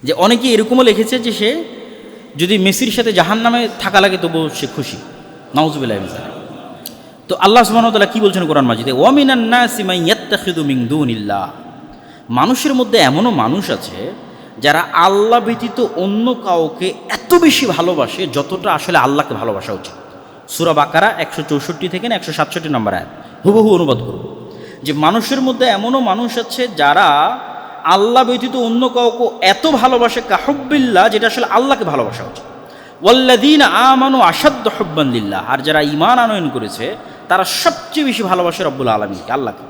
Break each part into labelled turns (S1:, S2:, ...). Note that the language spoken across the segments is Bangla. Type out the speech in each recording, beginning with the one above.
S1: যে অনেকে এরকমও লিখেছে যে সে যদি মেসির সাথে জাহান্নামে থাকা লাগে তবুও সে খুশি। নাউযুবিল্লাহি মিন যালিক। তো আল্লাহ সুবহানাহু ওয়া তাআলা কি বলছেন কোরআন মাজিদে, ওয়া মিনান নাসি মান ইয়াত্তাখিযু মিন দুনিল্লাহ, মানুষের মধ্যে এমনও মানুষ আছে যারা আল্লাহ ব্যতীত অন্য কাউকে এত বেশি ভালোবাসে যতটা আসলে আল্লাহকে ভালোবাসা উচিত। সূরা বাকারা 164 থেকে 167 নম্বর আয়াত হুবহু অনুবাদ করব যে মানুষের মধ্যে এমনও মানুষ আছে যারা আল্লাহ ব্যতীত অন্য কাউকে এত ভালোবাসে কাহুব্বিল্লাহ, যেটা আসলে আল্লাহকে ভালোবাসা উচিত। ওয়াল্লাযীনা আমানু আশাদ্দু হুব্বান লিল্লাহ, আর যারা ঈমান আনয়ন করেছে তারা সবচেয়ে বেশি ভালোবাসে রব্বুল আলামিনকে, আল্লাহকে।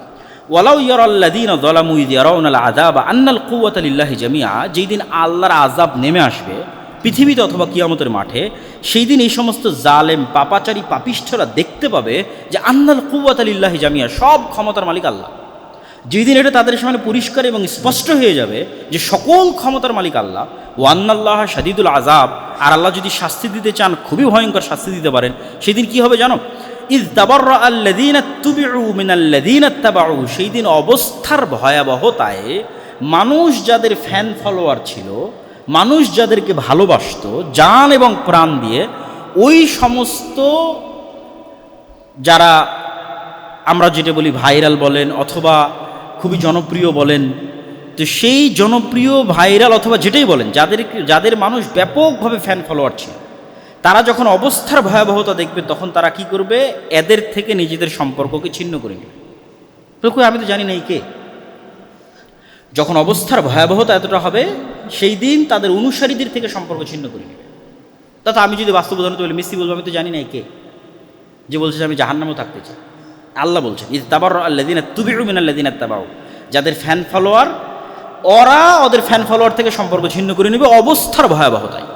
S1: ওয়ালাউ ইয়ারাল্লাযীনা যালামু ইয ইয়ারাউনাল আযাবা আন্নাল কুওয়াতা লিল্লাহি জামিআ, যেই দিন আল্লাহর আযাব নেমে আসবে পৃথিবীতে অথবা কিয়ামতের মাঠে, সেই দিন এই সমস্ত জালেম পাপাচারী পাপিষ্ঠরা দেখতে পাবে যে আন্নাল কুওয়াতা লিল্লাহি জামিআ, সব ক্ষমতার মালিক আল্লাহ। যেই দিন এটা তাদের সামনে পরিষ্কার এবং স্পষ্ট হয়ে যাবে যে সকল ক্ষমতার মালিক আল্লাহ। ওয়ান্নাল্লাহ শাদীদুল আযাব, আর আল্লাহ যদি শাস্তি দিতে চান খুবই ভয়ঙ্কর শাস্তি দিতে পারেন। সেদিন কি হবে জানো? ইয তাবাররা আল্লাযীনা তুবিউ মিনাল্লাযীনা ইত্তাবাউ, সেই দিন অবস্থার ভয়াবহতায় মানুষ যাদের ফ্যান ফলোয়ার ছিল, মানুষ যাদেরকে ভালোবাসতো জান এবং প্রাণ দিয়ে, ওই সমস্ত যারা আমরা যেটা বলি ভাইরাল বলেন অথবা খুবই জনপ্রিয় বলেন, তো সেই জনপ্রিয় ভাইরাল অথবা যেটাই বলেন যাদের মানুষ ব্যাপকভাবে ফ্যান ফলোয়ার ছিল, তারা যখন অবস্থার ভয়াবহতা দেখবে তখন তারা কি করবে? এদের থেকে নিজেদের সম্পর্ককে ছিন্ন করে নেবে। তো আমি তো জানি না এই কে। যখন অবস্থার ভয়াবহতা এতটা হবে সেই দিন তাদের অনুসারীদের থেকে সম্পর্ক ছিন্ন করে নেবে। তথা আমি যদি বাস্তব উদাহরণ বলি, মিস্ত্রি বলবো আমি তো জানি না এই কে, যে বলছে যে আমি জাহান্নামেও থাকতে চাই। আল্লাহ বলছেন ইয তাবাররা আল্লাযীনা তুবিউ মিনাল্লাযীনা ইত্তাবাউ, যাদের ফ্যান ফলোয়ার ওরা ওদের ফ্যান ফলোয়ার থেকে সম্পর্ক ছিন্ন করে নেবে অবস্থার ভয়াবহতায়।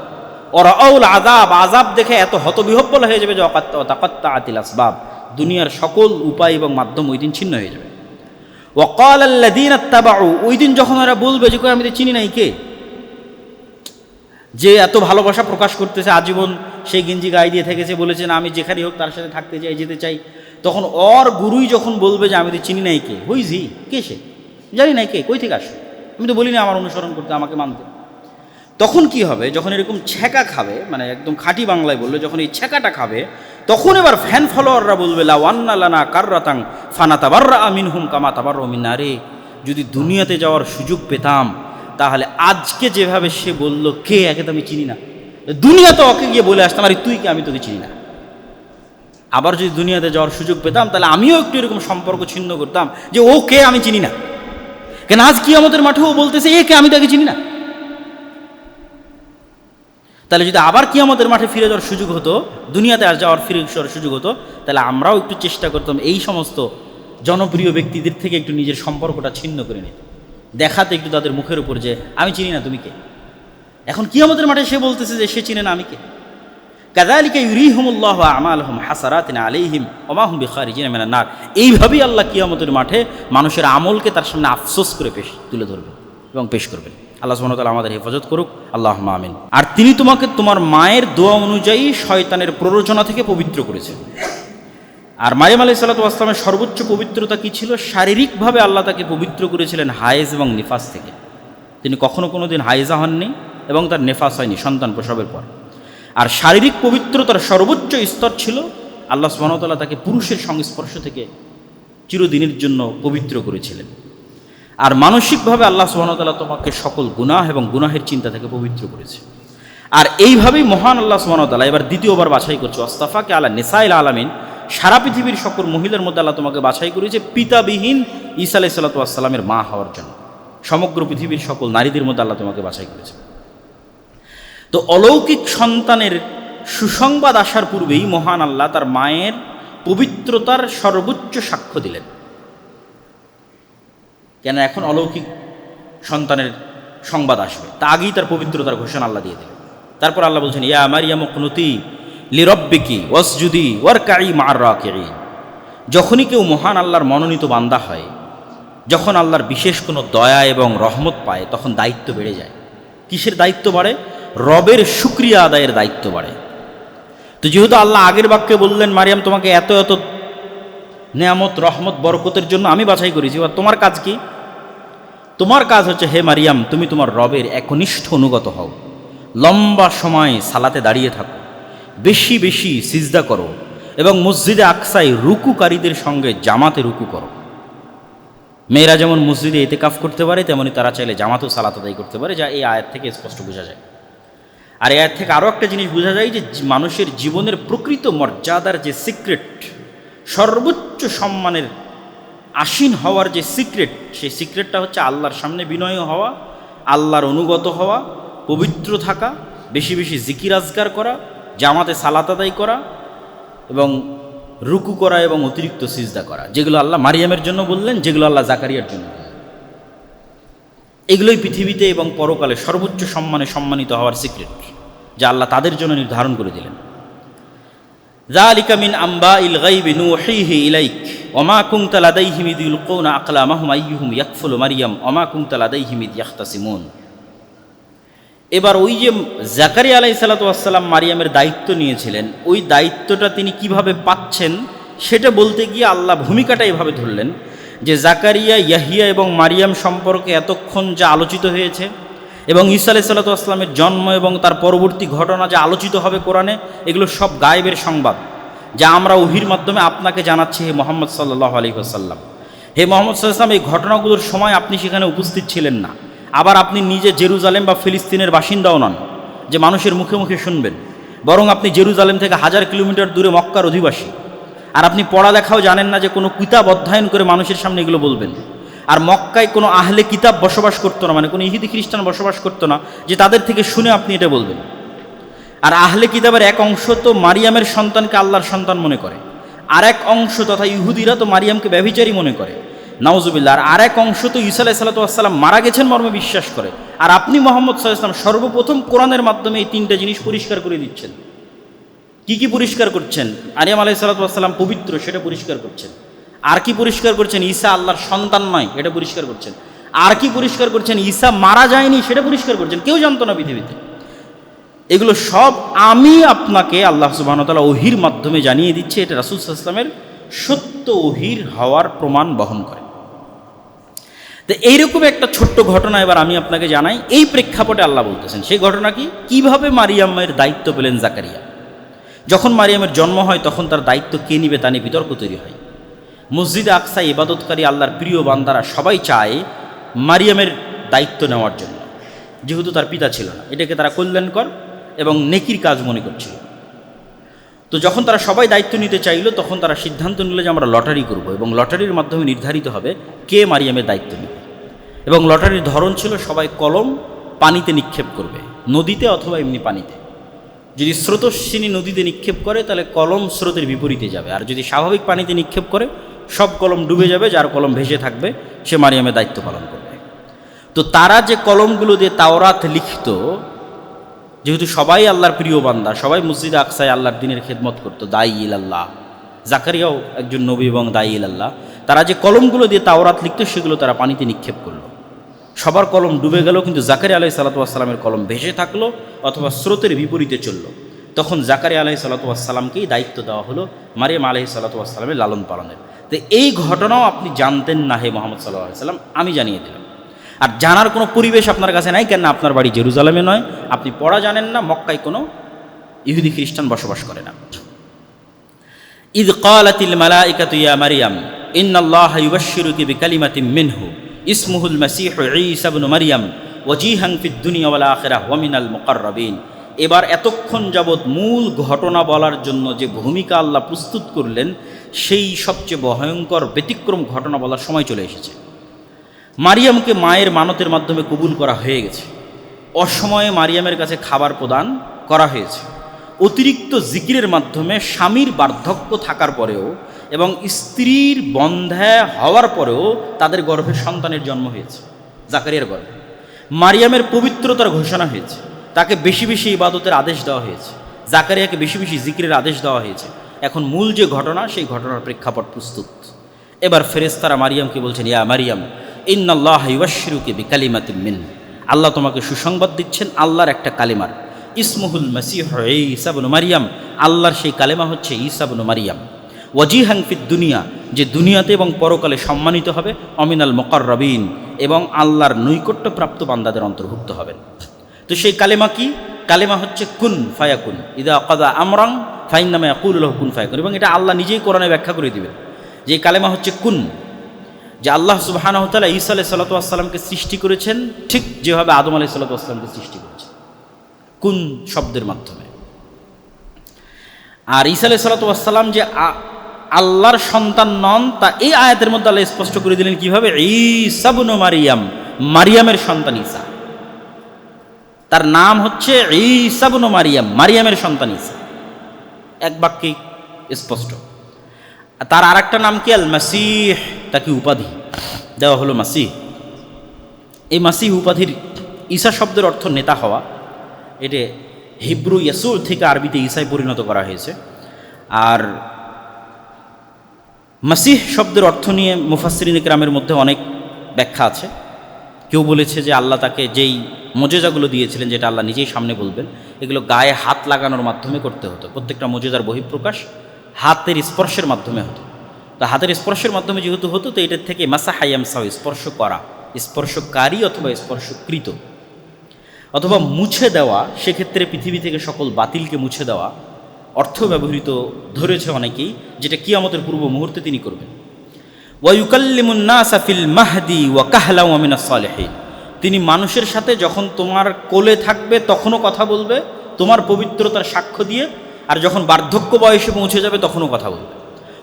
S1: ওরা আউল আযাব, আযাব দেখে এত হতবিহব্বল হয়ে যাবে যে তাকাত্তাআতিল আসবাব, দুনিয়ার সকল উপায় এবং মাধ্যম ওই দিন ছিন্ন হয়ে যাবে। ওয়াকাল আল্লাযীনা ইত্তাবাউ, ওই দিন যখন ওরা বলবে যে কই আমি তো চিনি না এই কে, যে এত ভালোবাসা প্রকাশ করতেছে, আজীবন সেই গেঞ্জি গায়ে দিয়ে থেকেছে, বলেছে না আমি যেখানেই হোক তার সাথে থাকতে চাই, যেতে চাই, তখন ওর গুরুই যখন বলবে যে আমি তো চিনি নাই কে, হুইজি, কে সে, জানি নাই কে, কই থেকে আসে, আমি তো বলি না আমার অনুসরণ করতে, আমাকে মানতে। তখন কি হবে? যখন এরকম ছ্যাঁকা খাবে, মানে একদম খাঁটি বাংলায় বললে যখন এই ছ্যাঁকাটা খাবে, তখন এবার ফ্যান ফলোয়াররা বলবে লাউ আন্না লানা কাররাতাং ফানাতাবাররা মিনহুম কামা তাবাররা মিন্না, রে যদি দুনিয়াতে যাওয়ার সুযোগ পেতাম তাহলে আজকে যেভাবে সে বলল কে, একে তো আমি চিনি না, দুনিয়াতে ওকে গিয়ে বলে আসতাম আরে তুই কে, আমি তোকে চিনি না। আবার যদি দুনিয়াতে যাওয়ার সুযোগ পেতাম তাহলে আমিও একটু এরকম সম্পর্ক ছিন্ন করতাম যে ও কে আমি চিনি না, কেন আজ কিয়ামতের মাঠেও বলতেছে এ কে, আমি তাকে চিনি না। তাহলে যদি আবার কিয়ামতের মাঠে ফিরে যাওয়ার সুযোগ হতো, দুনিয়াতে আর যাওয়ার ফিরে যাওয়ার সুযোগ হতো, তাহলে আমরাও একটু চেষ্টা করতাম এই সমস্ত জনপ্রিয় ব্যক্তিদের থেকে একটু নিজের সম্পর্কটা ছিন্ন করে নিতে, দেখাতে একটু তাদের মুখের উপর যে আমি চিনি না তুমি কে। এখন কিয়ামতের মাঠে সে বলতেছে যে সে চিনে না আমি কে। কাযালিকা ইউরিহিমুল্লাহু আমালহুম হাসারাতিন আলাইহিম ওয়া মা হুম বিখারিজিনা মিনান নার, এইভাবেই আল্লাহ কিয়ামতের মাঠে মানুষের আমলকে তার সামনে আফসোস করে তুলে ধরবেন এবং পেশ করবেন। আল্লাহ সুবহানাহু ওয়া তাআলা আমাদের হেফাজত করুক, আল্লাহুম্মা আমিন। আর তিনি তোমাকে তোমার মায়ের দোয়া অনুযায়ী শয়তানের প্ররোচনা থেকে পবিত্র করেছেন। আর মারিয়াম আলাইহিস সালাতু ওয়াস সালামের সর্বোচ্চ পবিত্রতা কি ছিল? শারীরিকভাবে আল্লাহ তাকে পবিত্র করেছিলেন হায়েজ এবং নিফাস থেকে। তিনি কখনো কোনো দিন হায়েজা হননি এবং তার নেফাস হয়নি সন্তান প্রসবের পর। আর শারীরিক পবিত্রতার সর্বোচ্চ স্তর ছিল আল্লাহ সুবহানাহু ওয়া তাআলা তাকে পুরুষের সংস্পর্শ থেকে চিরদিনের জন্য পবিত্র করেছিলেন। আর মানসিকভাবে আল্লাহ সুবহানাহু ওয়া তাআলা তোমাকে সকল গুনাহ এবং গুনাহের চিন্তা থেকে পবিত্র করেছে। আর এইভাবেই মহান আল্লাহ সুবহানাহু ওয়া তাআলা এবার দ্বিতীয়বার বাছাই করছে, ওয়াস্তাফাকে আলা নিসাইল আলামিন, সারা পৃথিবীর সকল মহিলার মধ্যে আল্লাহ তোমাকে বাছাই করেছে পিতাবিহীন ঈসা আলাইহিস সালাতু ওয়াস সালামের মা হওয়ার জন্য। সমগ্র পৃথিবীর সকল নারীদের মধ্যে আল্লাহ তোমাকে বাছাই করেছে। তো অলৌকিক সন্তানের সুসংবাদ আসার পূর্বেই মহান আল্লাহ তার মায়ের পবিত্রতার সর্বোচ্চ সাক্ষ্য দিলেন। কেন এখন অলৌকিক সন্তানের সংবাদ আসবে, তা আগেই তার পবিত্রতার ঘোষণা আল্লাহ দিয়ে দিলেন। তারপর আল্লাহ বলছেন ইয়া মারিয়াম কুনুতি লিরাব্বিকি ওয়াসজুদি ওয়ারকাই মা'আর রাকিঈন, যখনই কেউ মহান আল্লাহর মনোনীত বান্দা হয়, যখন আল্লাহর বিশেষ কোনো দয়া এবং রহমত পায়, তখন দায়িত্ব বেড়ে যায়। কিসের দায়িত্ব বাড়ে? রবের শুকরিয়া আদায়ের দায়িত্ব বাড়ে। তো যেহেতু আল্লাহ আগের বাক্যে বললেন মারিয়াম তোমাকে এত এত নেয়ামত রহমত বরকতের জন্য আমি বাছাই করেছি, এবার তোমার কাজ কি? তোমার কাজ হচ্ছে হে মারিয়াম, তুমি তোমার রবের একনিষ্ঠ অনুগত হও, লম্বা সময় সালাতে দাঁড়িয়ে থাকো, বেশি বেশি সিজদা করো এবং মসজিদে আকসায় রুকুকারীদের সঙ্গে জামাতে রুকু করো। মেয়েরা যেমন মসজিদে ইতিকাফ করতে পারে, তেমনি তারা চাইলে জামাতেও সালাত আদায় করতে পারে, যা এই আয়াত থেকে স্পষ্ট বোঝা যায়। আর এই আয়াত থেকে আরও একটা জিনিস বোঝা যায় যে মানুষের জীবনের প্রকৃত মর্যাদার যে সিক্রেট, সর্বোচ্চ সম্মানের আসীন হওয়ার যে সিক্রেট, সেই সিক্রেটটা হচ্ছে আল্লাহর সামনে বিনয় হওয়া, আল্লাহর অনুগত হওয়া, পবিত্র থাকা, বেশি বেশি জিকির আজগার করা, জামাতে সালাত আদায় করা এবং রুকু করা এবং অতিরিক্ত সিজদা করা, যেগুলো আল্লাহ মারিয়ামের জন্য বললেন, যেগুলো আল্লাহ জাকারিয়ার জন্য বললেন। এগুলোই পৃথিবীতে এবং পরকালে সর্বোচ্চ সম্মানে সম্মানিত হওয়ার সিক্রেট, যা আল্লাহ তাদের জন্য নির্ধারণ করে দিলেন। যালিকা মিন আম্বাইল গায়বি নুহিহি ইলাইক ওমা কুনতা লাদাইহিম ইয ইলকুনা আকলামাহুম আইয়ুহুম ইয়াকফুলু মারিয়াম ওমা কুনতা লাদাইহিম ইয ইয়াখতাসিমুন। এবার ওই যে জাকারিয়া আলাইহিস সালাতু ওয়াস সালাম মারিয়ামের দায়িত্ব নিয়েছিলেন, ওই দায়িত্বটা তিনি কিভাবে পাচ্ছেন সেটা বলতে গিয়ে আল্লাহ ভূমিকাটা এভাবে ধরলেন যে জাকারিয়া, ইয়াহিয়া এবং মারিয়াম সম্পর্কে এতক্ষণ যা আলোচিত হয়েছে এবং ঈসা আলাইহিস সালাতু ওয়াস সালামের জন্ম এবং তার পরবর্তী ঘটনা যা আলোচিত হবে কোরআনে, এগুলো সব গায়েবের সংবাদ, যা আমরা ওহির মাধ্যমে আপনাকে জানাচ্ছি হে মুহাম্মদ সাল্লাল্লাহু আলাইহি ওয়াসাল্লাম। হে মুহাম্মদ সাল্লাল্লাহু আলাইহি ওয়াসাল্লাম, এই ঘটনাগুলোর সময় আপনি সেখানে উপস্থিত ছিলেন না, আবার আপনি নিজে জেরুজালেম বা ফিলিস্তিনের বাসিন্দাও নন যে মানুষের মুখে মুখে শুনবেন, বরং আপনি জেরুজালেম থেকে 1000 কিলোমিটার দূরে মক্কার অধিবাসী। আর আপনি পড়ালেখাও জানেন না যে কোনো কিতাব অধ্যয়ন করে মানুষের সামনে এগুলো বলবেন। আর মক্কায় কোনো আহলে কিতাব বসবাস করতো না, মানে কোনো ইহুদি খ্রিস্টান বসবাস করতো না যে তাদের থেকে শুনে আপনি এটা বলবেন। আর আহলে কিতাবের এক অংশ তো মারিয়ামের সন্তানকে আল্লাহর সন্তান মনে করে, আর এক অংশ তথা ইহুদিরা তো মারিয়ামকে ব্যভিচারী মনে করে, নাউজুবিল্লাহ। আর এক অংশ তো ঈসা আলাইহিস সালাতু ওয়াস সালাম মারা গেছেন মর্মে বিশ্বাস করে। আর আপনি মুহাম্মদ সাল্লাল্লাহু আলাইহি ওয়াসাল্লাম সর্বপ্রথম কোরআনের মাধ্যমে এই তিনটা জিনিস পরিষ্কার করে দিচ্ছেন। কি কি পরিষ্কার করছেন? মারিয়াম আলাইহিস সালাতু ওয়াস সালাম পবিত্র, সেটা পরিষ্কার করছেন। আর কি পরিষ্কার করছেন? ঈসা আল্লাহর সন্তান নয়, এটা পরিষ্কার করছেন। আর কি পরিষ্কার করছেন? ঈসা মারা যায়নি, সেটা পরিষ্কার করছেন। কেউ জানতো না পৃথিবীতে। এগুলো সব আমি আপনাকে আল্লাহ সুবহানাহু ওয়া তাআলা ওহির মাধ্যমে জানিয়ে দিচ্ছে, এটা রাসূল সাল্লাল্লাহু আলাইহি ওয়াসাল্লামের সত্য ওহির হওয়ার প্রমাণ বহন করে। তো এইরকম একটা ছোট্ট ঘটনা এবার আমি আপনাকে জানাই, এই প্রেক্ষাপটে আল্লাহ বলতেছেন সেই ঘটনা কি, কিভাবে মারিয়ামের দায়িত্ব পেলেন জাকারিয়া। যখন মারিয়ামের জন্ম হয় তখন তার দায়িত্ব কে নিবে তা নিয়ে বিতর্ক তৈরি হয়। মসজিদে আকসায় ইবাদতকারী আল্লাহর প্রিয় বান্দারা সবাই চায় মারিয়ামের দায়িত্ব নেওয়ার জন্য, যেহেতু তার পিতা ছিল না, এটাকে তারা কল্যাণকর এবং নেকির কাজ মনে করছিল। তো যখন তারা সবাই দায়িত্ব নিতে চাইল, তখন তারা সিদ্ধান্ত নিল যে আমরা লটারি করব এবং লটারির মাধ্যমে নির্ধারিত হবে কে মারিয়ামের দায়িত্ব নেবে। এবং লটারির ধরন ছিল সবাই কলম পানিতে নিক্ষেপ করবে, নদীতে অথবা এমনি পানিতে। যদি স্রোতস্বিনী নদীতে নিক্ষেপ করে তাহলে কলম স্রোতের বিপরীতে যাবে, আর যদি স্বাভাবিক পানিতে নিক্ষেপ করে সব কলম ডুবে যাবে, যার কলম ভেসে থাকবে সে মারিয়ামের দায়িত্ব পালন করবে। তো তারা যে কলমগুলো দিয়ে তাওরাত লিখত, যেহেতু সবাই আল্লাহর প্রিয় বান্দা, সবাই মসজিদে আকসায় আল্লাহর দিনের খেদমত করতো, দায়ী ইলাল্লাহ, জাকারিয়াও একজন নবী এবং দায়ী ইলাল্লাহ, তারা যে কলমগুলো দিয়ে তাওরাত লিখত সেগুলো তারা পানিতে নিক্ষেপ করলো। সবার কলম ডুবে গেল, কিন্তু জাকারিয়া আলাইহিস সালাতু ওয়াস সালামের কলম ভেসে থাকলো অথবা স্রোতের বিপরীতে চলল। তখন জাকারিয়া আলাইহিস সালাতু ওয়াস সালামকেই দায়িত্ব দেওয়া হলো মারিয়াম আলাইহিস সালাতু ওয়াস সালামের লালন পালনের। তো এই ঘটনাও আপনি জানতেন না হে মুহাম্মদ সাল্লাল্লাহু আলাইহি ওয়াসাল্লাম, আমি জানিয়ে দিলাম। আর জানার কোনো পরিবেশ আপনার কাছে নাই, কেন আপনার বাড়ি জেরুজালেমে নয়, আপনি পড়া জানেন না, মক্কায় কোনো ইহুদি খ্রিস্টান বসবাস করে না। ইয ক্বালাতিল মালাইকাতু ইয়া মারিয়াম ইন্নাল্লাহা ইউবাশশিরুকি বিকালিমাতিন মিনহু ইসমুহুল মাসীহু ঈসা ইবনু মারিয়াম ওয়াজিহান ফিদ দুনিয়া ওয়াল আখিরাহ ওয়া মিনাল মুকাররাবিন। এবার এতক্ষণ যাবৎ মূল ঘটনা বলার জন্য যে ভূমিকা আল্লাহ প্রস্তুত করলেন, সেই সবচেয়ে ভয়ঙ্কর ব্যতিক্রম ঘটনা বলার সময় চলে এসেছে। মারিয়ামকে মায়ের মানতের মাধ্যমে কবুল করা হয়ে গেছে, অসময়ে মারিয়ামের কাছে খাবার প্রদান করা হয়েছে, অতিরিক্ত জিকিরের মাধ্যমে স্বামীর বার্ধক্য থাকার পরেও এবং স্ত্রীর বন্ধ্যা হওয়ার পরেও তাদের গর্ভে সন্তানের জন্ম হয়েছে, জাকারিয়ার গর্ভে। মারিয়ামের পবিত্রতার ঘোষণা হয়েছে, তাকে বেশি বেশি ইবাদতের আদেশ দেওয়া হয়েছে, জাকারিয়াকে বেশি বেশি জিকিরের আদেশ দেওয়া হয়েছে। এখন মূল যে ঘটনা, সেই ঘটনার প্রেক্ষাপট প্রস্তুত। এবার ফেরেশতারা মারিয়ামকে বলছেন, ইয়া মারিয়াম ইন্নাল্লাহা ইউবাশশিরুকি বিকালিমাতিন মিনহু, আল্লাহ তোমাকে সুসংবাদ দিচ্ছেন আল্লাহর একটা কালেমার, ইসমুহুল মাসীহু ঈসা ইবনু মারিয়াম, আল্লাহর সেই কালেমা হচ্ছে ঈসা ইবনু মারিয়াম, ওয়াজিহান ফিদ দুনিয়া, যে দুনিয়াতে এবং পরকালে সম্মানিত হবে, অমিনাল মুকাররাবিন, এবং আল্লাহর নৈকট্যপ্রাপ্ত বান্দাদের অন্তর্ভুক্ত হবেন। তো সেই কালেমা কি? কালেমা হচ্ছে কুন ফায়াকুন, ইদা কাদা আমরাং ফাইন্নামা ইয়াকুলু লাহু কুন ফায়াকুন। এবং এটা আল্লাহ নিজেই কোরআনে ব্যাখ্যা করে দিবেন যে এই কালেমা হচ্ছে কুন, যে আল্লাহ সুবহানাহু ওয়া তাআলা ঈসা আলাইহিস সালাতু ওয়াস সালামকে সৃষ্টি করেছেন ঠিক যেভাবে আদম আলাইহিস সালাতু ওয়াস সালামকে সৃষ্টি করেছেন, কুন শব্দের মাধ্যমে। আর ঈসা আলাইহিস সালাতু ওয়াস সালাম যে আল্লাহর সন্তান নন তা এই আয়াতের মধ্যে আল্লাহ স্পষ্ট করে দিলেন কিভাবে? ঈসা ইবনু মারিয়াম, মারিয়ামের সন্তান ঈসা। তার নাম হচ্ছে ঈসা ইবনু মারিয়াম, মারিয়ামের সন্তান ঈসা, এক বাক্যে স্পষ্ট। তার আরেকটা নাম কি? আল মাসিহ, তাকে উপাধি দেওয়া হলো মাসিহ। এই মাসিহ উপাধির ঈসা শব্দের অর্থ নেতা হওয়া, এটা হিব্রু ইয়াসুর থেকে আরবিতে ঈসায় পরিণত করা হয়েছে। আর মাসিহ শব্দের অর্থ নিয়ে মুফাসসিরিন কিরামের মধ্যে অনেক ব্যাখ্যা আছে। কেউ বলেছে যে আল্লাহ তাকে যেই মোজেজাগুলো দিয়েছিলেন, যেটা আল্লাহ নিজেই সামনে বলবেন, এগুলো গায়ে হাত লাগানোর মাধ্যমে করতে হতো। প্রত্যেকটা মোজেজার বহিঃপ্রকাশ হাতের স্পর্শের মাধ্যমে হতো। তো হাতের স্পর্শের মাধ্যমে যেহেতু হতো, তো এটার থেকে মাসাহা ইয়ামসাহু, স্পর্শ করা, স্পর্শকারী অথবা স্পর্শকৃত অথবা মুছে দেওয়া, সেক্ষেত্রে পৃথিবী থেকে সকল বাতিলকে মুছে দেওয়া অর্থ ব্যবহৃত ধরেছে অনেকেই, যেটা কিয়ামতের পূর্ব মুহূর্তে তিনি করবেন। ওয়া ইউকাল্লিমুন নাসা ফিল মাহদি ওয়া কাহলা ওয়া মিনাস সালিহিন, তিনি মানুষের সাথে যখন তোমার কোলে থাকবে তখনও কথা বলবে, তোমার পবিত্রতার সাক্ষ্য দিয়ে, আর যখন বার্ধক্য বয়সে পৌঁছে যাবে তখনও কথা বলবে।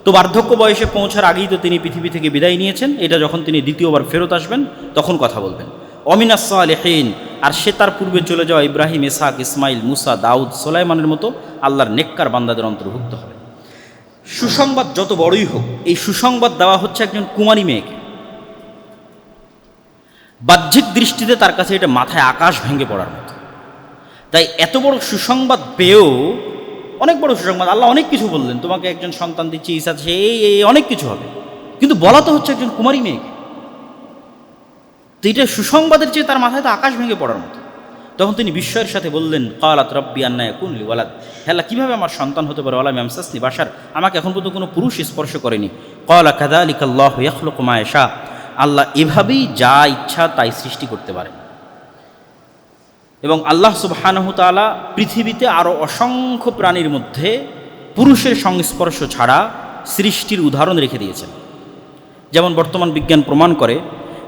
S1: তো বার্ধক্য বয়সে পৌঁছার আগেই তো তিনি পৃথিবী থেকে বিদায় নিয়েছেন, এটা যখন তিনি দ্বিতীয়বার ফেরত আসবেন তখন কথা বলবেন। অমিনাস সালিহিন, আর সে তার পূর্বে চলে যাওয়া ইব্রাহিম, ইসহাক, ইসমাইল, মুসা, দাউদ, সুলাইমানের মতো আল্লাহর নেককার বান্দাদের অন্তর্ভুক্ত হবে। সুসংবাদ যত বড়ই হোক, এই সুসংবাদ দেওয়া হচ্ছে একজন কুমারী মেয়েকে। বাহ্যিক দৃষ্টিতে তার কাছে এটা মাথায় আকাশ ভেঙে পড়ার মতো। তাই এত বড় সুসংবাদ পেয়েও, অনেক বড় সুসংবাদ, আল্লাহ অনেক কিছু বললেন, তোমাকে একজন সন্তান দিচ্ছি, ঈসা, সে এই অনেক কিছু হবে, কিন্তু বলা তো হচ্ছে একজন কুমারী মেয়েকে। তো এটা সুসংবাদের চেয়ে তার মাথায় তো আকাশ ভেঙে পড়ার মতো। তখন তিনি বিস্ময়ের সাথে বললেন, ক্বালাত রাব্বি আন্না ইয়াকুনু লি ওয়ালাদ, হে আল্লাহ, কীভাবে আমার সন্তান হতে পারে? ওয়ালাম ইয়ামসাসনি বাশার, আমাকে এখন পর্যন্ত কোনো পুরুষ স্পর্শ করেনি। ক্বালা কাযালিকা আল্লাহু ইয়াখলুকু মা ইয়াশা, আল্লাহ এভাবেই যা ইচ্ছা তাই সৃষ্টি করতে পারেন। এবং আল্লাহ সুবহানাহু তাআলা পৃথিবীতে আরও অসংখ্য প্রাণীর মধ্যে পুরুষের সংস্পর্শ ছাড়া সৃষ্টির উদাহরণ রেখে দিয়েছেন। যেমন বর্তমান বিজ্ঞান প্রমাণ করে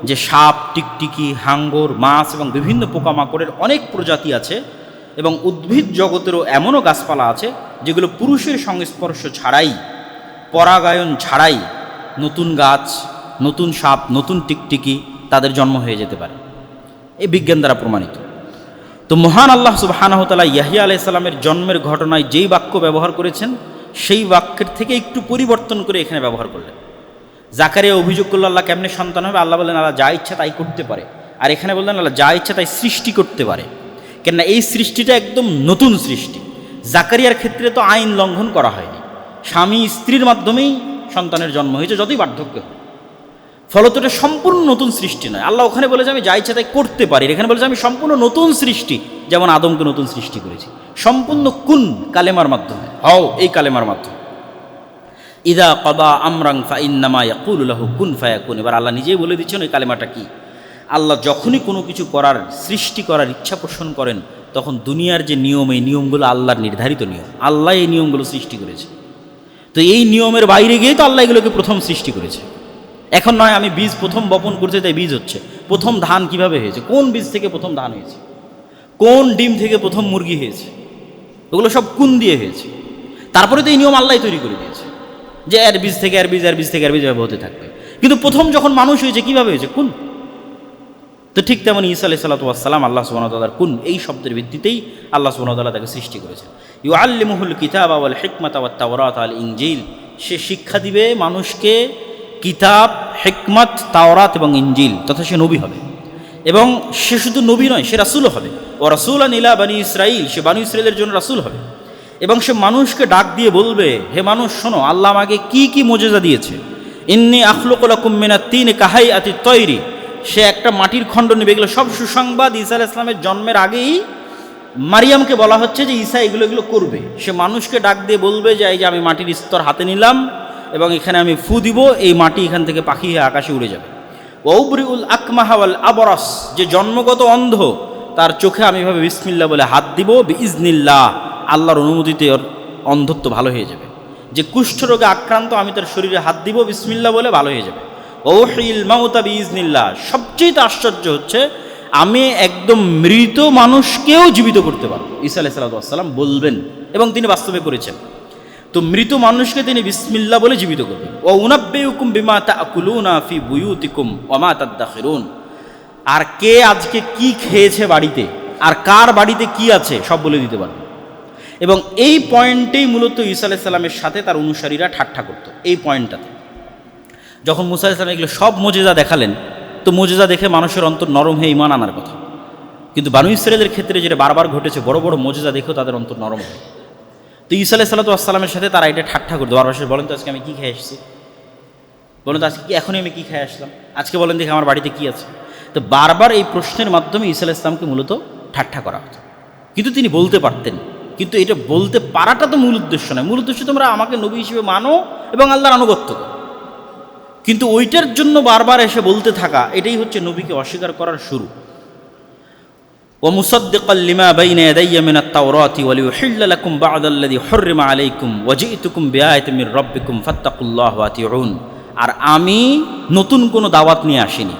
S1: যে সাপ, টিকটিকি, হাঙ্গর, মাছ এবং বিভিন্ন পোকামাকড়ের অনেক প্রজাতি আছে, এবং উদ্ভিদ জগতেরও এমনও গাছপালা আছে যেগুলো পুরুষের সংস্পর্শ ছাড়াই, পরাগায়ন ছাড়াই নতুন গাছ, নতুন সাপ, নতুন টিকটিকি তাদের জন্ম হয়ে যেতে পারে। এই বিজ্ঞান দ্বারা প্রমাণিত। তো মহান আল্লাহ সুবহানাহু ওয়া তাআলা ইয়াহইয়া আলাইহিস সালামের জন্মের ঘটনায় যেই বাক্য ব্যবহার করেছেন, সেই বাক্যের থেকে একটু পরিবর্তন করে এখানে ব্যবহার করলেন। জাকারিয়া অভিযোগ করল, আল্লাহ কেমনে সন্তান হবে? আল্লাহ বললেন, আল্লাহ যা ইচ্ছা তাই করতে পারে। আর এখানে বললেন, আল্লাহ যা ইচ্ছা তাই সৃষ্টি করতে পারে। কেননা এই সৃষ্টিটা একদম নতুন সৃষ্টি। জাকারিয়ার ক্ষেত্রে তো আইন লঙ্ঘন করা হয়নি, স্বামী স্ত্রীর মাধ্যমেই সন্তানের জন্ম হয়েছে, যতই বার্ধক্য হয়। ফলত এটা সম্পূর্ণ নতুন সৃষ্টি নয়। আল্লাহ ওখানে বলে যে আমি যা ইচ্ছা তাই করতে পারি, এখানে বলে যে আমি সম্পূর্ণ নতুন সৃষ্টি, যেমন আদমকে নতুন সৃষ্টি করেছি, সম্পূর্ণ কুন কালেমার মাধ্যমে, হও এই কালেমার মাধ্যমে। ইদা কদা আমরাং ফাইন্নামা ইয়াকুলু লাহু কুন ফায়াকুন। এবার আল্লাহ নিজেই বলে দিচ্ছেন ওই কালেমাটা কি। আল্লাহ যখনই কোনো কিছু করার, সৃষ্টি করার ইচ্ছা পোষণ করেন, তখন দুনিয়ার যে নিয়ম, এই নিয়মগুলো আল্লাহর নির্ধারিত নিয়ম, আল্লাহ এই নিয়মগুলো সৃষ্টি করেছে। তো এই নিয়মের বাইরে গিয়েই তো আল্লাহ এগুলোকে প্রথম সৃষ্টি করেছে। এখন নয় আমি বীজ প্রথম বপন করতে, তাই বীজ হচ্ছে। প্রথম ধান কিভাবে হয়েছে? কোন বীজ থেকে প্রথম ধান হয়েছে? কোন ডিম থেকে প্রথম মুরগি হয়েছে? ওগুলো সব কুন দিয়ে হয়েছে। তারপরে তো এই নিয়ম আল্লাহ তৈরি করে দিয়েছে যে এর বীজ থেকে এর বীজ, এর বীজ থেকে এর বীজ এভাবে হতে থাকবে। কিন্তু প্রথম যখন মানুষ হয়েছে কিভাবে হয়েছে? কুন। তো ঠিক তেমন ঈসা আলাইহিস সালাতু ওয়াস সালাম আল্লাহ সুবহানাহু ওয়া তাআলার কুন, এই শব্দের ভিত্তিতেই আল্লাহ সুবহানাহু ওয়া তাআলা তাকে সৃষ্টি করেছেন। ইউআল্লিমুহুল কিতাবা ওয়াল হিকমাতা ওয়াত তাওরাত ওয়াল ইনজিল, সে শিক্ষা দিবে মানুষকে কিতাব, হিকমত, তাওরাত এবং ইনজিল, তথা সে নবী হবে। এবং সে শুধু নবী নয়, সে রাসূলও হবে। ও রাসূলান ইলা বানি ইসরাঈল, সে বানি ইসরাঈলের জন্য রাসূল হবে। এবং সে মানুষকে ডাক দিয়ে বলবে, হে মানুষ শোনো, আল্লাহ আমাকে কি কি মোজেজা দিয়েছে। ইন্নী আখলুকু লাকুম মিনাত তিন কাহাইয়াতিত তৈরি, সে একটা মাটির খণ্ড নেবে। এগুলো সব সুসংবাদ ঈসা আলাইহিস সালামের জন্মের আগেই মারিয়ামকে বলা হচ্ছে যে ঈসা এগুলো করবে। সে মানুষকে ডাক দিয়ে বলবে যে এই যে আমি মাটির স্তর হাতে নিলাম এবং এখানে আমি ফু দিব, এই মাটি এখান থেকে পাখি হয়ে আকাশে উড়ে যাবে। ওয়াউবরিউল আকমাহা ওয়াল আবরাস, যে জন্মগত অন্ধ তার চোখে আমি এভাবে বিসমিল্লাহ বলে হাত দিব, বিইজনিল্লাহ, আল্লাহর অনুমতিতে ওর অন্ধত্ব ভালো হয়ে যাবে। যে কুষ্ঠরোগে আক্রান্ত আমি তার শরীরে হাত দিব বিসমিল্লাহ বলে, ভালো হয়ে যাবে। ওহিল মাউতা বিইজনিল্লাহ, সবচেয়ে আশ্চর্য হচ্ছে আমি একদম মৃত মানুষকেও জীবিত করতে পারবো। ঈসা আলাইহিস সালাম বলবেন, এবং তিনি বাস্তবে করেছেন। তো মৃত মানুষকে তিনি বিসমিল্লাহ বলে জীবিত করবেন। ও উনাব্বিউকুম বিমা তাকুলুনা ফি বুয়ুতিকুম ওয়া মা তাদাখিরুন, আর কে আজকে কি খেয়েছে বাড়িতে আর কার বাড়িতে কি আছে সব বলে দিতে পারবে। এবং এই পয়েন্টেই মূলত ঈসা আলাইহিস সালামের সাথে তার অনুসারীরা ঠাট্টা করত। এই পয়েন্টটাতে যখন মুসা আলাইহিস সালাম এগুলো সব মুজিজা দেখালেন, তো মুজিজা দেখে মানুষের অন্তর নরম হয়ে ঈমান আনার কথা। কিন্তু বানু ইসরাঈলের ক্ষেত্রে যেটা বারবার ঘটেছে, বড় বড় মুজিজা দেখেও তাদের অন্তর নরম হয়। তো ঈসা আলাইহিস সালামের সাথে তারা এটা ঠাট্টা করতো। বারবার বলেন তো আজকে আমি কী খেয়ে এসেছি, বলেন তো আজকে কি এখনই আমি কী খেয়ে আসলাম, আজকে বলেন দেখি আমার বাড়িতে কী আছে। তো বারবার এই প্রশ্নের মাধ্যমে ঈসা আলাইহিস সালামকে মূলত ঠাট্টা করা হতো। কিন্তু তিনি বলতে পারতেন, কিন্তু এটা বলতে পারাটা তো মূল উদ্দেশ্য নয়। মূল উদ্দেশ্য তোমরা আমাকে নবী হিসেবে মানো এবং আল্লাহর আনুগত্য করো। কিন্তু ওইটার জন্য বারবার এসে বলতে থাকা, এটাই হচ্ছে নবীকে অস্বীকার করার শুরু। ওয়া মুসাদ্দিকাল লিমা বাইনা ইয়াদাইয়া মিনাত তাওরাতি ওয়া লিউহিল্লা লাকুম বা'দাল্লাযী হুররিমা আলাইকুম ওয়া জি'তুকুম বিআয়াতিন মির রাব্বিকুম ফাত্তাকুল্লাহ ওয়া আতিউন। আর আমি নতুন কোনো দাওয়াত নিয়ে আসিনি।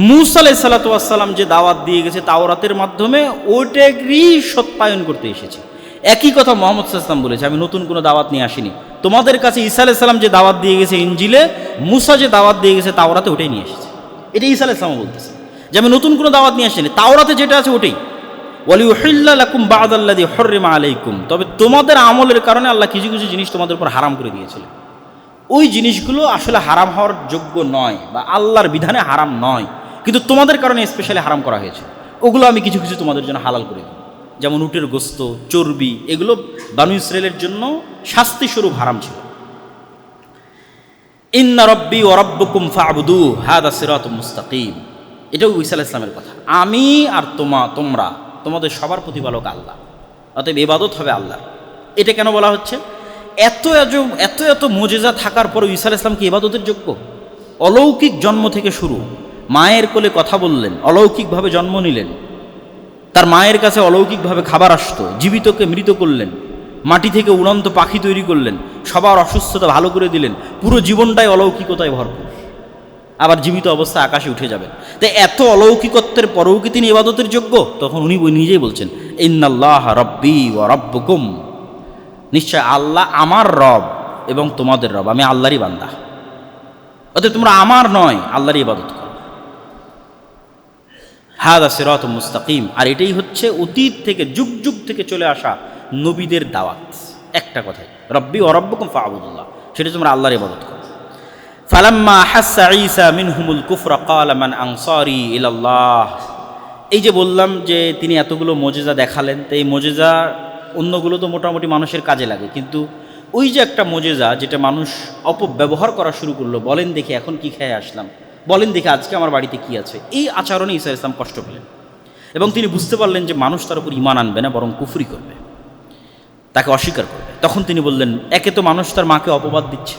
S1: মূসা আলাইহিস সালাতু ওয়াস সালাম যে দাওয়াত দিয়ে গেছে তাওরাতের মাধ্যমে, ওইটারই সত্যায়ন করতে এসেছি। একই কথা মুহাম্মদ সাল্লাল্লাহু আলাইহি ওয়াসাল্লাম বলেছে, আমি নতুন কোনো দাওয়াত নিয়ে আসিনি। তোমাদের কাছে ঈসা আলাইহিস সালাম যে দাওয়াত দিয়ে গেছে ইনজিলে, মূসা যে দাওয়াত দিয়ে গেছে তাওরাতে, ওটাই নিয়ে এসেছে। এটা ঈসা আলাইহিস সালাম বলতেছে যে আমি নতুন কোনো দাওয়াত নিয়ে আসিনি, তাওরাতে যেটা আছে ওটাই। ওয়া লিউহিল্লা লাকুম বা'দাল্লাযী হুররিমা আলাইকুম, তবে তোমাদের আমলের কারণে আল্লাহ কিছু কিছু জিনিস তোমাদের উপর হারাম করে দিয়েছিলেন। ওই জিনিসগুলো আসলে হারাম হওয়ার যোগ্য নয় বা আল্লাহর বিধানে হারাম নয়, কিন্তু তোমাদের কারণে স্পেশালি হারাম করা হয়েছে। ওগুলো আমি কিছু কিছু তোমাদের জন্য হালাল করে দিই। যেমন উটের গোস্ত, চর্বি, এগুলো বানু ইসরাঈলের জন্য শাস্তিস্বরূপ হারাম ছিল। ইন্না রব্বি ওয়া রাব্বুকুম ফা'বুদু হাদা সিরাতুম মুস্তাকিম, এটাও ঈসা আলাইহিস সালামের কথা। আমি আর তোমরা তোমাদের সবার প্রতিপালক আল্লাহ, অতএব ইবাদত হবে আল্লাহর। এটা কেন বলা হচ্ছে? এত এত মুজিজা থাকার পরও ঈসা আলাইহিস সালাম কি ইবাদতের যোগ্য? অলৌকিক জন্ম থেকে শুরু, মায়ের কোলে কথা বললেন, অলৌকিকভাবে জন্ম নিলেন, তার মায়ের কাছে অলৌকিকভাবে খাবার আসতো, জীবিতকে মৃত করলেন, মাটি থেকে উড়ন্ত পাখি তৈরি করলেন, সবার অসুস্থতা ভালো করে দিলেন, পুরো জীবনটাই অলৌকিকতায় ভরপুর। আবার জীবিত অবস্থায় আকাশে উঠে যাবেন। তাই এত অলৌকিকত্বের পরেও কি তিনি ইবাদতের যোগ্য? তখন উনি নিজেই বলছেন, ইন্নাল্লাহ রব্বি ওয়া রব্বুকুম, নিশ্চয় আল্লাহ আমার রব এবং তোমাদের রব, আমি আল্লাহরই বান্দা। অতএব তোমরা আমার নয়, আল্লাহরই ইবাদত করো। হাদা সিরাতুম মুস্তাকিম, আর এটাই হচ্ছে অতীত থেকে যুগ যুগ থেকে চলে আসা নবীদের দাওয়াত। একটা কথাই, রব্বি ওয়া রব্বুকুম ফা'বুদুল্লাহ, সেটা তোমরা আল্লাহর ইবাদত করো। ফালাম্মা হাসসা ঈসা মিনহুমুল কুফরা ক্বালা মান আনসারি ইলাল্লাহ, এই যে বললাম যে তিনি এতগুলো মুজিজা দেখালেন, তো এই মুজিজা অন্যগুলো তো মোটামুটি মানুষের কাজে লাগে, কিন্তু ওই যে একটা মুজিজা যেটা মানুষ অপব্যবহার করা শুরু করলো, বলেন দেখি এখন কি খেয়ে আসলাম, বলেন দেখি আজকে আমার বাড়িতে কি আছে, এই আচরণে ঈসা আলাইহিস সালাম কষ্ট পেলেন। এবং তিনি বুঝতে পারলেন যে মানুষ তার উপর ঈমান আনবে না, বরং কুফরি করবে, তাকে অস্বীকার করবে। তখন তিনি বললেন, একে তো মানুষ তার মাকে অপবাদ দিচ্ছে,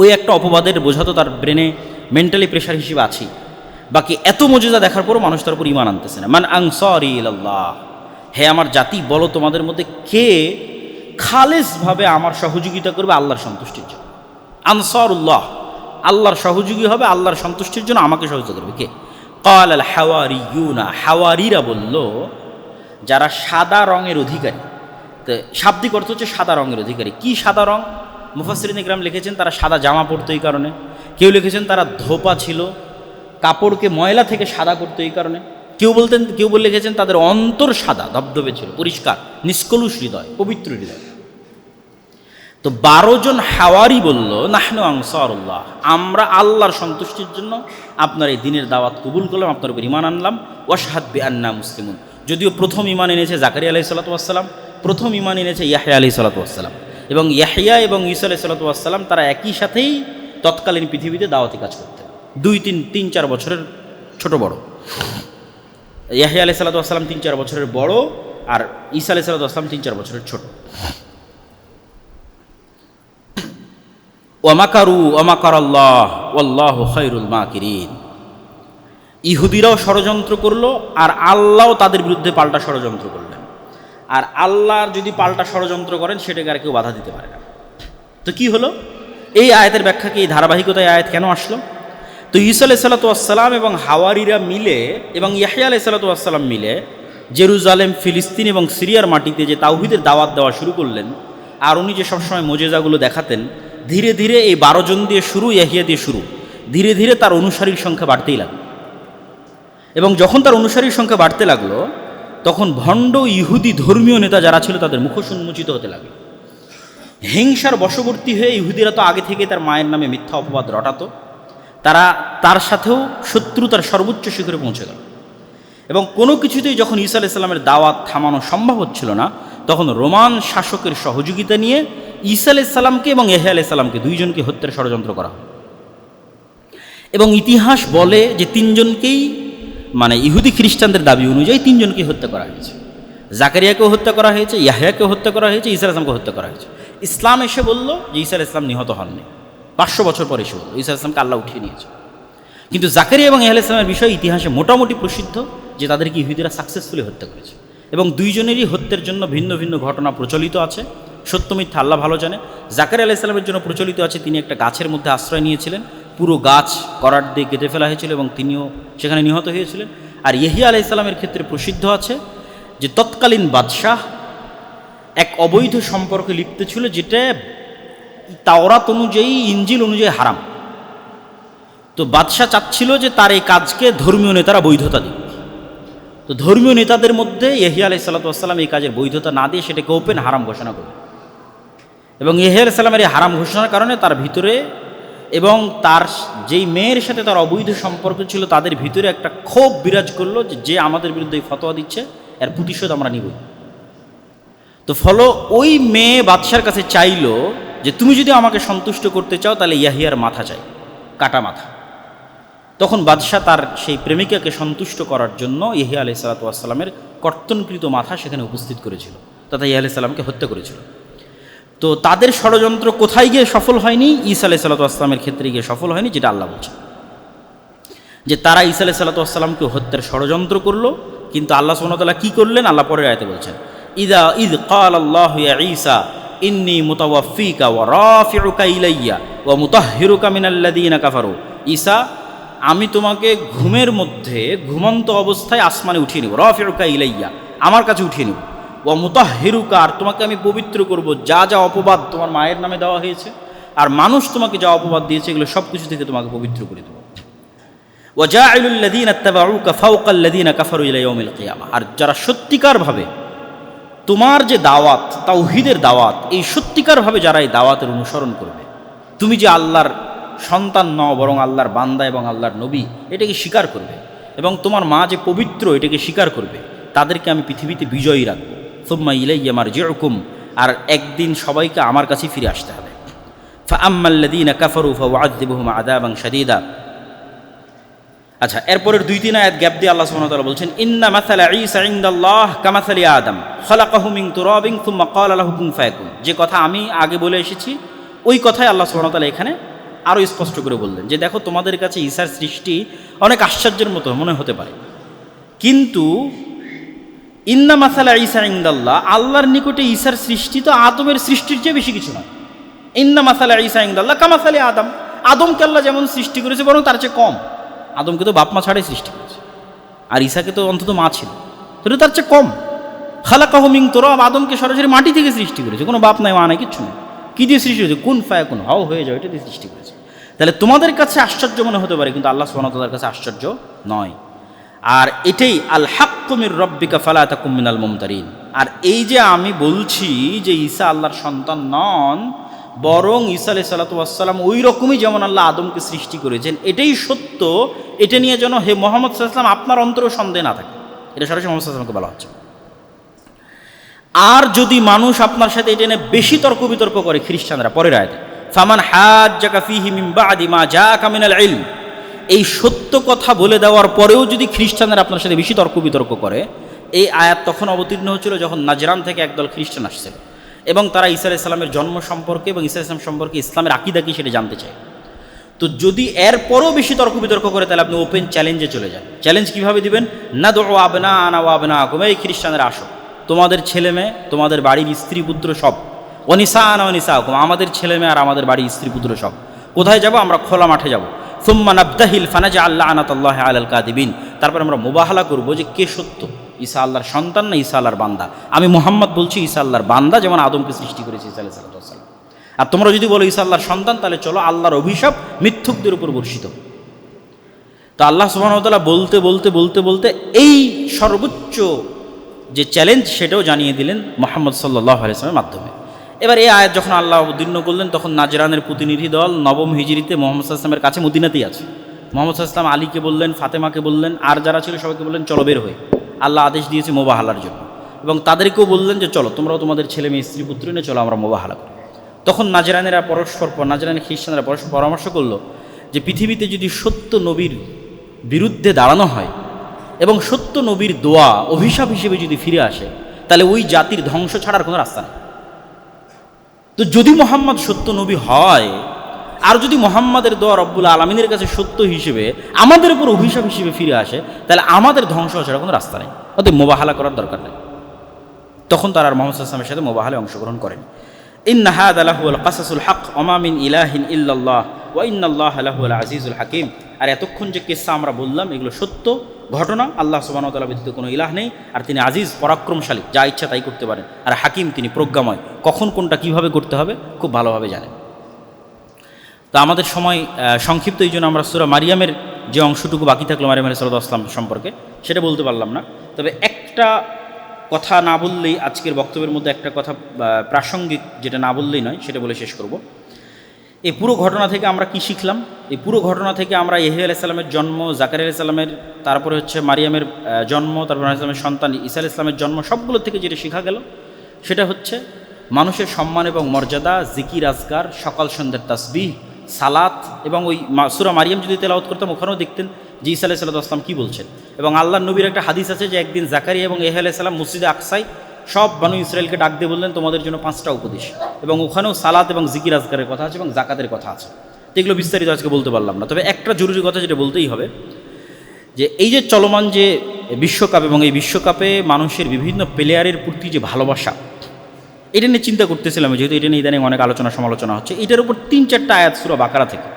S1: ওই একটা অপবাদের বোঝা তো তার ব্রেনে মেন্টালি প্রেশার হিসেবে আছেই, বাকি এত মুজিজা দেখার পরও মানুষ তার উপর ঈমান আনতেছে না। মান আনসারি ইলাল্লাহ, হে আমার জাতি, বলো তোমাদের মধ্যে কে খালেসভাবে আমার সহযোগিতা করবে আল্লাহর সন্তুষ্টির জন্য। আনসারুল্লাহ, আল্লাহর সহযোগী হবে, আল্লাহর সন্তুষ্টির জন্য আমাকে সহযোগিতা করবে কে? ক্বাল আল হাওয়ারিয়ুনা, হাওয়ারিরা বলল, যারা সাদা রঙের অধিকারী। তো শাব্দিক অর্থ হচ্ছে সাদা রঙের অধিকারী। কি সাদা রং? মুফাসসিরিন ইকরাম লিখেছেন তারা সাদা জামা পরতো এই কারণে, কেউ লিখেছেন তারা ধোপা ছিল, কাপড়কে ময়লা থেকে সাদা করতো এই কারণে, কেউ লিখেছেন তাদের অন্তর সাদা ধবধবে ছিল, পরিষ্কার, নিষ্কলুষ হৃদয়, পবিত্র হৃদয়। তো 12 জন হাওয়ারি বলল, নাহনু আনসারুল্লাহ, আমরা আল্লাহর সন্তুষ্টির জন্য আপনার এই দিনের দাওয়াত কবুল করলাম, আপনার উপর ঈমান আনলাম। ওয়াশহাদ বিআন্না মুসলিমুন, যদিও প্রথম ঈমান এনেছে জাকারিয়া আলাইহিস সালাতু ওয়াস সালাম, প্রথম ঈমান এনেছে ইয়াহইয়া আলাইহিস সালাতু ওয়াস সালাম, এবং ইয়াহইয়া এবং ঈসা আলাইহিস সালাতু ওয়াস সালাম তারা একই সাথেই তৎকালীন পৃথিবীতে দাওয়াতি কাজ করতেন, 2-3-4 বছরের ছোট বড়। ইয়াহইয়া আলাইহিস সালাতু ওয়াস সালাম 3-4 বছরের বড়, আর ঈসা আলাইহিস সালাতু ওয়াস সালাম 3-4 বছরের ছোট। ওয়ামাকারু ওয়ামাকারাল্লাহ ওয়াল্লাহু খায়রুল মাকিরিন। ইহুদিরাও ষড়যন্ত্র করলো আর আল্লাহও তাদের বিরুদ্ধে পাল্টা ষড়যন্ত্র করলেন। আর আল্লাহর যদি পাল্টা ষড়যন্ত্র করেন সেটাকে আর কেউ বাধা দিতে পারে না। তো কি হলো এই আয়াতের ব্যাখ্যা কি, এই ধারাবাহিকতায় আয়াত কেন আসলো? তো ঈসা আলাইহিস সালাতু ওয়াস সালাম এবং হাওয়ারিরা মিলে এবং ইয়াহইয়া আলাইহিস সালাতু ওয়াস সালাম মিলে জেরুজালেম, ফিলিস্তিন এবং সিরিয়ার মাটিতে যে তাওহীদের দাওয়াত দেওয়া শুরু করলেন, আর উনি যে সবসময় মোজেজাগুলো দেখাতেন, ধীরে ধীরে এই 12 জন দিয়ে শুরু, ইয়াহইয়া দিয়ে শুরু, ধীরে ধীরে তার অনুসারীর সংখ্যা বাড়তেই লাগলো। এবং যখন তার অনুসারীর সংখ্যা বাড়তে লাগলো তখন ভণ্ড ইহুদি ধর্মীয় নেতা যারা ছিল তাদের মুখোশ উন্মোচিত হতে লাগলো। হিংসার বশবর্তী হয়ে ইহুদিরা তো আগে থেকে তার মায়ের নামে মিথ্যা অপবাদ রটাতো, তারা তার সাথেও শত্রুতার সর্বোচ্চ শিখরে পৌঁছে গেল। এবং কোনো কিছুতেই যখন ঈসা আলাইহিস সালামের দাওয়াত থামানো সম্ভব হচ্ছিল না, তখন রোমান শাসকের সহযোগিতা নিয়ে ঈসা আলাইহিস সালামকে এবং ইয়াহইয়া আলাইহিস সালামকে দুইজনকে হত্যার ষড়যন্ত্র করা হয়। এবং ইতিহাস বলে যে তিনজনকেই, মানে ইহুদি খ্রিস্টানদের দাবি অনুযায়ী তিনজনকে হত্যা করা হয়েছে। জাকারিয়াকেও হত্যা করা হয়েছে, ইয়াহইয়াকেও হত্যা করা হয়েছে, ঈসা আলাইহিস সালামকে হত্যা করা হয়েছে। ইসলাম এসে বলল যে ঈসা আলাইহিস সালাম নিহত হননি, 500 বছর পরে এসে বলল ঈসা আলাইহিস সালামকে আল্লাহ উঠিয়ে নিয়েছে। কিন্তু জাকারিয়া এবং ইয়াহইয়া আলাইহিস সালামের বিষয়ে ইতিহাসে মোটামুটি প্রসিদ্ধ যে তাদেরকে ইহুদিরা সাকসেসফুলি হত্যা করেছে। এবং দুইজনেরই হত্যার জন্য ভিন্ন ভিন্ন ঘটনা প্রচলিত আছে, সত্য মিথ্যা আল্লাহ ভালো জানে। জাকারিয়া আলাইহিস সালামের জন্য প্রচলিত আছে তিনি একটা গাছের মধ্যে আশ্রয় নিয়েছিলেন, পুরো গাছ করাত দিয়ে কেটে ফেলা হয়েছিল এবং তিনিও সেখানে নিহত হয়েছিলেন। আর ইয়াহইয়া আলাইহিস সালামের ক্ষেত্রে প্রসিদ্ধ আছে যে তৎকালীন বাদশাহ এক অবৈধ সম্পর্কে লিপ্ত ছিল, যেটা তাওরাত অনুযায়ী, ইনজিল অনুযায়ী হারাম। তো বাদশাহ চাচ্ছিল যে তার এই কাজকে ধর্মীয় নেতারা বৈধতা দিক। তো ধর্মীয় নেতাদের মধ্যে ইয়াহইয়া আলাইহিস সালাতু ওয়াস সালাম এই কাজের বৈধতা না দিয়ে সেটাকে ওপেন হারাম ঘোষণা করল। এবং ইয়াহইয়া আলাইহিস সালামের এই হারাম ঘোষণার কারণে তার ভিতরে এবং তার যেই মেয়ের সাথে তার অবৈধ সম্পর্ক ছিল তাদের ভিতরে একটা ক্ষোভ বিরাজ করলো যে আমাদের বিরুদ্ধে ফতোয়া দিচ্ছে, এর প্রতিশোধ আমরা নিব। তো ফলো ওই মেয়ে বাদশার কাছে চাইলো যে তুমি যদি আমাকে সন্তুষ্ট করতে চাও তাহলে ইয়াহইয়ার মাথা চাই, কাটা মাথা। তখন বাদশাহ তার সেই প্রেমিকাকে সন্তুষ্ট করার জন্য ইয়াহইয়া আলাইহিস সালাতু ওয়াস সালামের কর্তনকৃত মাথা সেখানে উপস্থিত করেছিল, তথা ইয়াহইয়া আলাইহিস সালামকে হত্যা করেছিল। তো তাদের ষড়যন্ত্র কোথায় গিয়ে সফল হয়নি? ঈসা আলাইহিস সালাতু ওয়াস সালামের ক্ষেত্রে গিয়ে সফল হয়নি, যেটা আল্লাহ বলছে যে তারা ঈসা আলাইহিস সালাতু ওয়াস সালামকে হত্যার ষড়যন্ত্র করলো। কিন্তু আল্লাহ সুবহানাহু ওয়া তাআলা কি করলেন? আল্লাহ পরের আয়াতে বলছেন, ইদ ক্বালাল্লাহু ইয়া ঈসা ইন্নী মুতাওয়াফফিকা ওয়া রাফিউকা ইলাইয়া ওয়া মুতাহহিরুকা মিনাল্লাযীনা কাফারু। ঈসা, আমি তোমাকে ঘুমের মধ্যে ঘুমন্ত অবস্থায় আসমানে উঠিয়ে নেব, রাফিউকা ইলাইয়া, আমার কাছে উঠিয়ে নেব, ওয়া মুতাহহিরুকা, আর তোমাকে আমি পবিত্র করব যা যা অপবাদ তোমার মায়ের নামে দেওয়া হয়েছে আর মানুষ তোমাকে যা অপবাদ দিয়েছে এগুলো সব কিছু থেকে তোমাকে পবিত্র করে দেব। ওয়া জাইলুল লাযীনা ইত্তাবাউকা ফাওকাল লাযীনা কাফারু ইলা ইয়াউমিল কিয়ামা, আর যারা সত্যিকারভাবে তোমার যে দাওয়াত, তাওহীদের দাওয়াত, এই সত্যিকারভাবে যারা এই দাওয়াতের অনুসরণ করবে, তুমি যে আল্লাহর সন্তান নও বরং আল্লাহর বান্দা এবং আল্লাহর নবী, এটাকে স্বীকার করবে, এবং তোমার মা যে পবিত্র এটাকে স্বীকার করবে, তাদেরকে আমি পৃথিবীতে বিজয়ী রাখবো। সুম্মা ইলাইয়া মারজিউকুম, আর একদিন সবাইকে আমার কাছে ফিরে আসতে হবে। ফাআম্মাল্লাযীনা কাফারু ফাউআযযিবুহুম আযাবান শাদীদা। আচ্ছা, এরপরের 2-3 আয়াত গ্যাপ দিয়ে আল্লাহ সুবহানাহু ওয়া তাআলা বলছেন, ইন্না মাসালা ঈসা ইনদাল্লাহ কামাসালি আদম খালাকাহু মিন তুরাবিন সুম্মা ক্বালা লাহু কুন ফায়াকুন। যে কথা আমি আগে বলে এসেছি ওই কথাই আল্লাহ সুবহানাহু ওয়া তাআলা এখানে আরও স্পষ্ট করে বললেন যে দেখো, তোমাদের কাছে ঈসার সৃষ্টি অনেক আশ্চর্যের মতো মনে হতে পারে, কিন্তু ইন্না মাসালা ঈসা ইনদাল্লাহ, আল্লাহর নিকটে ঈসার সৃষ্টি তো আদমের সৃষ্টির চেয়ে বেশি কিছু নয়। ইন্না মাসালা ঈসা ইনদাল্লাহ কামাসালি আদম, আদমকে আল্লাহ যেমন সৃষ্টি করেছে বরং তার চেয়ে কম। আদমকে তো বাপ মা ছাড়াই সৃষ্টি করেছে, আর ঈসাকে তো অন্তত মা ছিল, তো তার চেয়ে কম। খালাকাহু মিন তুরাব, আদমকে সরাসরি মাটি থেকে সৃষ্টি করেছে, কোনো বাপ নাই মা নাই কিচ্ছু নেই। কী দিয়ে সৃষ্টি হয়েছে? কুন ফায়াকুন, হাও হয়ে যাও, এটা দিয়ে সৃষ্টি করেছে। তাহলে তোমাদের কাছে আশ্চর্য মনে হতে পারে, কিন্তু আল্লাহ সুবহানাহু ওয়া তাআলার কাছে আশ্চর্য নয়। আর এটাই আল হাক্কু মির রাব্বিকা ফালা তাকুম মিনাল মুমতারিন। আর এই যে আমি বলছি যে ঈসা আল্লাহর সন্তান নন, বরং ঈসা আলাইহিস সালাতু ওয়াস সালাম ওই রকমই যেমন আল্লাহ আদমকে সৃষ্টি করেছেন, এটাই সত্য। এটা নিয়ে যেন হে মুহাম্মদ সাল্লাল্লাহু আলাইহি ওয়াসাল্লাম আপনার অন্তরেও সন্দেহ না থাকে, এটা সরাসরি মুহাম্মদ সাল্লাল্লাহু আলাইহি ওয়াসাল্লামকে বলা হচ্ছে। আর যদি মানুষ আপনার সাথে এটা নিয়ে বেশি তর্ক বিতর্ক করে, খ্রিস্টানরা পরের আয়াতে, ফামান হাজ্জাকা ফীহি মিন বাদি মা জাআকা মিনাল ইলম, এই সত্য কথা বলে দেওয়ার পরেও যদি খ্রিস্টানরা আপনার সাথে বেশি তর্ক বিতর্ক করে, এই আয়াত তখন অবতীর্ণ হচ্ছিল যখন নাজরান থেকে একদল খ্রিস্টান আসছিল এবং তারা ঈসা আলাইহিস সালামের জন্ম সম্পর্কে এবং ঈসা আলাইহিস সালাম সম্পর্কে ইসলামের আকীদা কি সেটা জানতে চায়। তো যদি এরপরও বেশি তর্ক বিতর্ক করে তাহলে আপনি ওপেন চ্যালেঞ্জে চলে যান। চ্যালেঞ্জ কীভাবে দিবেন? না দো আবনা আনা আবনা কুম, এই খ্রিস্টানরা আসো, তোমাদের ছেলে মেয়ে, তোমাদের বাড়ির স্ত্রী পুত্র সব, অনিসা আনা অনিসা কুম, আমাদের ছেলে মেয়ে আর আমাদের বাড়ির স্ত্রী পুত্র সব, কোথায় যাব? আমরা খোলা মাঠে যাব। সুম্মা নাবদাহিল ফানাজা আল্লাহ আনাতাল্লাহ আলাল কাদিবিন, তারপর আমরা মোবাহালা করবো যে কে সত্য, ঈসা আল্লাহর সন্তান না ঈসা আল্লাহর বান্দা। আমি মুহাম্মদ বলছি ঈসা আল্লাহর বান্দা, যেমন আদমকে সৃষ্টি করেছি ঈসা আলাইহিস সালাম। আর তোমরা যদি বলো ঈসা আল্লাহর সন্তান, তাহলে চলো আল্লাহর অভিশাপ মিথ্যুকদের উপর বর্ষিত। তো আল্লাহ সুবহানাহু ওয়া তাআলা বলতে বলতে বলতে বলতে এই সর্বোচ্চ যে চ্যালেঞ্জ সেটাও জানিয়ে দিলেন মুহাম্মদ সাল্লাল্লাহু আলাইহি ওয়াসাল্লামের মাধ্যমে। এবার এই আয়াত যখন আল্লাহ অবতীর্ণ করলেন, তখন নাজরানের প্রতিনিধি দল নবম হিজরিতে মুহাম্মদ সাল্লাল্লাহু আলাইহি ওয়াসাল্লামের কাছে মদিনাতেই আছে। মুহাম্মদ সাল্লাল্লাহু আলাইহি ওয়াসাল্লাম আলীকে বললেন, ফাতেমাকে বললেন, আর যারা ছিল সবাইকে বললেন চলো বের হয়ে, আল্লাহ আদেশ দিয়েছে মোবাহালার জন্য। এবং তাদেরকেও বললেন যে চলো তোমরাও তোমাদের ছেলে মেয়ে স্ত্রী পুত্র নিয়ে চলো আমরা মোবাহালা করি। তখন নাজরানিরা নাজরানি খ্রিস্টানরা পরস্পর পরামর্শ করলো যে পৃথিবীতে যদি সত্য নবীর বিরুদ্ধে দাঁড়ানো হয় এবং সত্য নবীর দোয়া অভিশাপ হিসেবে যদি ফিরে আসে, তাহলে ওই জাতির ধ্বংস ছাড়ার কোনো রাস্তা নেই। তো যদি মোহাম্মদ সত্য নবী হয়, আর যদি মোহাম্মদের দোয়া রব্বুল আলমিনের কাছে সত্য হিসেবে আমাদের উপর অভিশাপ হিসেবে ফিরে আসে, তাহলে আমাদের ধ্বংস ছাড়া কোনো রাস্তা নেই, অতএব মোবাহালা করার দরকার নেই। তখন তারা আর মোহাম্মদ সাল্লাল্লাহু আলাইহি ওয়াসাল্লামের সাথে মোবাহালায় অংশগ্রহণ করেন। ইন্না হাযা লাহুল কাসাসুল হক ওয়া মা মিন ইলাহিন ইল্লাল্লাহ ওয়া ইন্নাল্লাহা লাহুল আজিজুল হাকিম। আর এতক্ষণ যে কিসসা আমরা বললাম এগুলো সত্য ঘটনা, আল্লাহ সুবহানাহু ওয়া তাআলা ব্যতীত কোনো ইলাহ নেই, আর তিনি আজিজ পরাক্রমশালী, যা ইচ্ছা তাই করতে পারেন, আর হাকিম তিনি প্রজ্ঞাময়, কখন কোনটা কিভাবে করতে হবে খুব ভালোভাবে জানেন। তো আমাদের সময় সংক্ষিপ্ত, এই জন্য আমরা সূরা মারিয়ামের যে অংশটুকু বাকি থাকলো মারিয়াম আলাইহিস সালাম সম্পর্কে সেটা বলতে পারলাম না। তবে একটা কথা না বললেই, আজকের বক্তব্যের মধ্যে একটা কথা প্রাসঙ্গিক, যেটা না বললেই নয়, সেটা বলে শেষ করব। এই পুরো ঘটনা থেকে আমরা কি শিখলাম? এই পুরো ঘটনা থেকে আমরা ইয়াহইয়া আলাইহিস সালামের জন্ম, জাকারিয়া আলাইহিস সালামের, তারপরে হচ্ছে মারিয়ামের জন্ম, তারপর আলাইহিস সালামের সন্তান ঈসা আলাইহিস সালামের জন্ম, সবগুলো থেকে যেটা শেখা গেল সেটা হচ্ছে মানুষের সম্মান এবং মর্যাদা, জিকির আজকার, সকাল সন্ধ্যার তাসবিহ, সালাত, এবং ওই সূরা মারিয়াম যদি তেলাওয়াত করতাম ওখানেও দেখতেন যে ঈসা আলাইহিস সালাম কী বলছেন। এবং আল্লাহর নবীর একটা হাদিস আছে যে একদিন জাকারিয়া এবং ইয়াহইয়া আলাইহিস সালাম মসজিদে আকসায় সব বানু ইসরায়েলকে ডাক দিয়ে বললেন তোমাদের জন্য 5টা উপদেশ, এবং ওখানেও সালাত এবং জিকির আজকারের কথা আছে এবং জাকাতের কথা আছে। এগুলো বিস্তারিত আজকে বলতে পারলাম না, তবে একটা জরুরি কথা যেটা বলতেই হবে, যে এই যে চলমান যে বিশ্বকাপ, এবং এই বিশ্বকাপে মানুষের বিভিন্ন প্লেয়ারের প্রতি যে ভালোবাসা, এটা নিয়ে চিন্তা করতেছিলাম, যেহেতু এটা নিয়ে ইদানিং অনেক আলোচনা সমালোচনা হচ্ছে। এটার উপর 3-4টা আয়াত সূরা বাকারা থেকে